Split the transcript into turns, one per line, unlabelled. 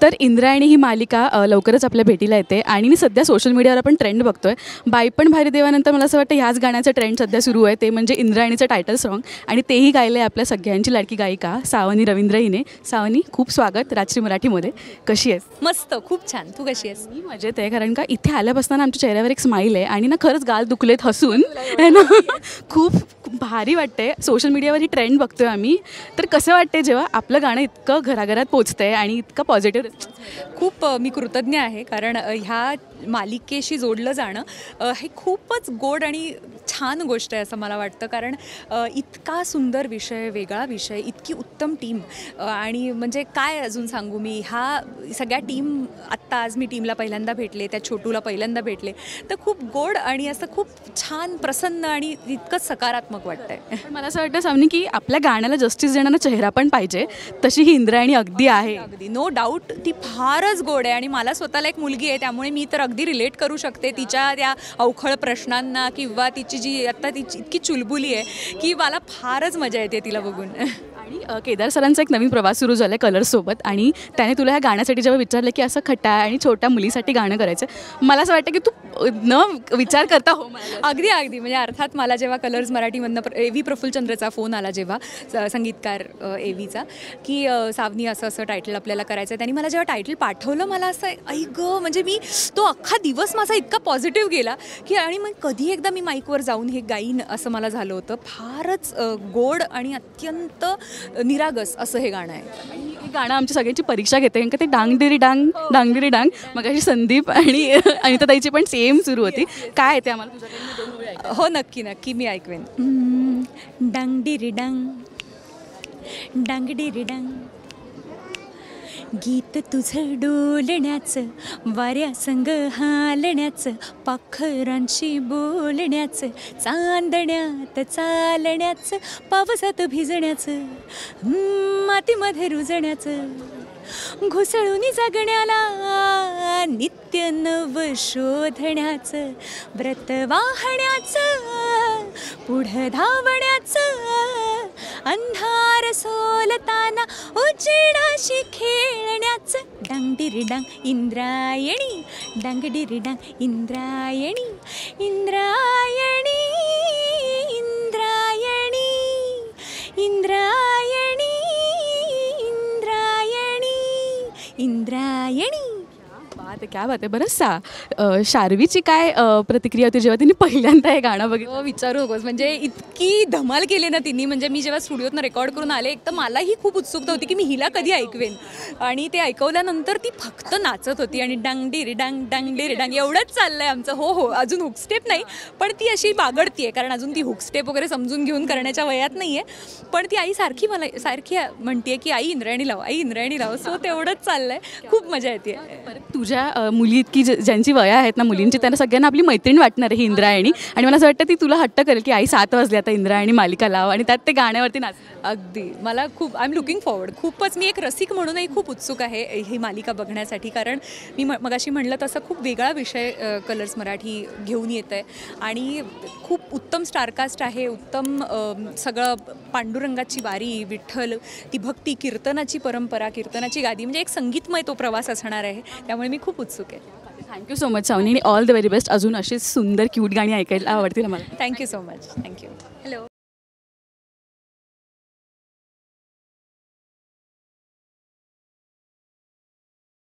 तर इंद्रायणी ही मालिका लवकरच आपल्या भेटीला येते आणि सध्या सोशल मीडियावर आपण ट्रेंड बघतोय. बाई पण भारी देवानंतर मला असं वाटतं ह्याच गाण्याचं ट्रेंड सध्या सुरू आहे, ते म्हणजे इंद्रायणीचं टायटल सॉन्ग. आणि तेही गायलं आहे आपल्या सगळ्यांची लाडकी गायिका सावनी रवींद्र हिने. सावनी, खूप स्वागत राजश्री मराठीमध्ये. कशी आहेस?
मस्त, खूप छान. तू कशी आहेस?
मी मजेत आहे, कारण का इथे आल्यापासून आमच्या चेहऱ्यावर एक स्माईल आहे आणि ना खरंच गाल दुखलेत हसून है ना. खूप भारी वाटतंय. सोशल मीडियावर ही ट्रेंड बघतोय आम्ही. तर कसं वाटतंय जेव्हा आपलं गाणं इतकं घराघरात पोचतंय आणि इतकं पॉझिटिव्ह रिस्पॉन्स?
खूप मी कृतज्ञ आहे, कारण ह्या मालिकेशी जोडलं जाणं हे खूपच गोड आणि छान गोष्ट आहे असं मला वाटतं. कारण इतका सुंदर विषय, वेगळा विषय, इतकी उत्तम टीम, आणि म्हणजे काय अजून सांगू मी. ह्या सगळ्या टीम, आत्ता आज मी टीमला पहिल्यांदा भेटले, त्या छोटूला पहिल्यांदा भेटले, तर खूप गोड आणि असं खूप छान, प्रसन्न आणि इतकंच सकारात्मक वाटतंय.
पण मला असं वाटतं सावनी की आपल्या गाण्याला जस्टिस देणारा चेहरा पण पाहिजे. तशी ही इंद्रायणी अगदी आहे.
अगदी नो डाऊट ती फारच गोड आहे. आणि मला स्वतःला एक मुलगी आहे, त्यामुळे मी तर अगदी रिलेट करू शकते तिच्या त्या अवखळ प्रश्नांना, किंवा तिची जी आत्ता तिची इतकी चुलबुली आहे की मला फारच मजा येते तिला बघून.
आणि केदार सरांचा एक नवीन प्रवास सुरू झाला आहे कलर्ससोबत, आणि त्याने तुला ह्या गाण्यासाठी जेव्हा विचारलं की असं खटाळ आणि छोट्या मुलीसाठी गाणं करायचं, मला असं वाटतं की तू न विचार करता हो.
अगदी अगदी, म्हणजे अर्थात मला जेव्हा कलर्स मराठीमधनं एव्ही प्रफुल्लचंद्रचा फोन आला, जेव्हा संगीतकार एव्हीचा, की सावनी असं असं टायटल आपल्याला करायचं आहे, त्यांनी मला जेव्हा टायटल पाठवलं, मला असं ऐक, म्हणजे मी तो अख्खा दिवस माझा इतका पॉझिटिव्ह गेला की, आणि मग कधी एकदा मी माईकवर जाऊन हे गाईन असं मला झालं होतं. फारच गोड आणि अत्यंत निरागस असं हे गाणं आहे.
आणि हे गाणं आमच्या सगळ्यांची परीक्षा घेते, कारण का ते डांगडिरी डांग डांगडिरी डांग मग अशी संदीप आणि अनिताताईची पण सेम सुरू होती. काय आहे ते आम्हाला तुझ्याकडे?
हो, नक्की नक्की मी ऐकवेन. डांगडिरी डांग डांगडिरी डांग, गीत तुझं डोलण्याचं, वाऱ्यासंग हालण्याचं, पाखरांशी बोलण्याचं, चांदण्यात चालण्याचं, पावसात भिजण्याचं, मातीमध्ये रुजण्याचं, घुसळून जगण्याला नित्य नव शोधण्याचं, व्रत वाहण्याचं, पुढं धावण्याचं, अंधार सोलताना उजेडाशी खेळण्याचं. डांगडिरी डांग इंद्रायणी, डांगडिरी डांग इंद्रायणी, इंद्रायणी इंद्रायणी इंद्रायणी इंद्रायणी इंद्रायणी.
क्या बात आहे. बरं शार्वीची काय प्रतिक्रिया होती जेव्हा तिने पहिल्यांदा हे गाणं बघितलं?
विचारू नकोस, म्हणजे इतकी धमाल केली ना तिने. म्हणजे मी जेव्हा स्टुडिओतनं रेकॉर्ड करून आले, एक तर मलाही खूप उत्सुकता होती की मी हिला कधी ऐकवेन, आणि ते ऐकवल्यानंतर ती फक्त नाचत होती आणि डांगडिरी डांग डांगडिरी डांग एवढंच चाललं आहे आमचं. हो हो, अजून हुक स्टेप नाही, पण ती अशी बागडती आहे, कारण अजून ती हुक स्टेप वगैरे समजून घेऊन करण्याच्या वयात नाही आहे. पण ती आई सारखी मला सारखी म्हणते की आई इंद्रायणी लाव, आई इंद्रायणी लाव. सो तेवढंच चाललं आहे, खूप मजा येते.
तुझ्या मुली इतकी ज्यांची वया आहेत ना मुलींची, त्यांना सगळ्यांना आपली मैत्रीण वाटणार आहे ही इंद्रायणी. आणि मला असं वाटतं ती तुला हट्ट करेल की आई 7 वाजले आता इंद्रायणी मालिका लाव, आणि त्यात ते गाण्यावरती नाच.
अगदी, मला खूप आय एम लुकिंग फॉरवर्ड. खूपच मी एक रसिक म्हणूनही खूप उत्सुक आहे ही मालिका बघण्यासाठी, कारण मी मगाशी म्हणलं तसं खूप वेगळा विषय कलर्स मराठी घेऊन येत आहे, आणि खूप उत्तम स्टारकास्ट आहे, उत्तम सगळं, पांडुरंगाची वारी, विठ्ठल, ती भक्ती, कीर्तनाची परंपरा, कीर्तनाची गादी, म्हणजे एक संगीतमय तो प्रवास असणार आहे. त्यामुळे मी खूप उत्सुक आहे.
थँक्यू सो मच सावनी, आणि ऑल द व्हेरी बेस्ट. अजून अशीच सुंदर क्यूट गाणी ऐकायला आवडतील मला.
Thank you so much. Thank you. Hello.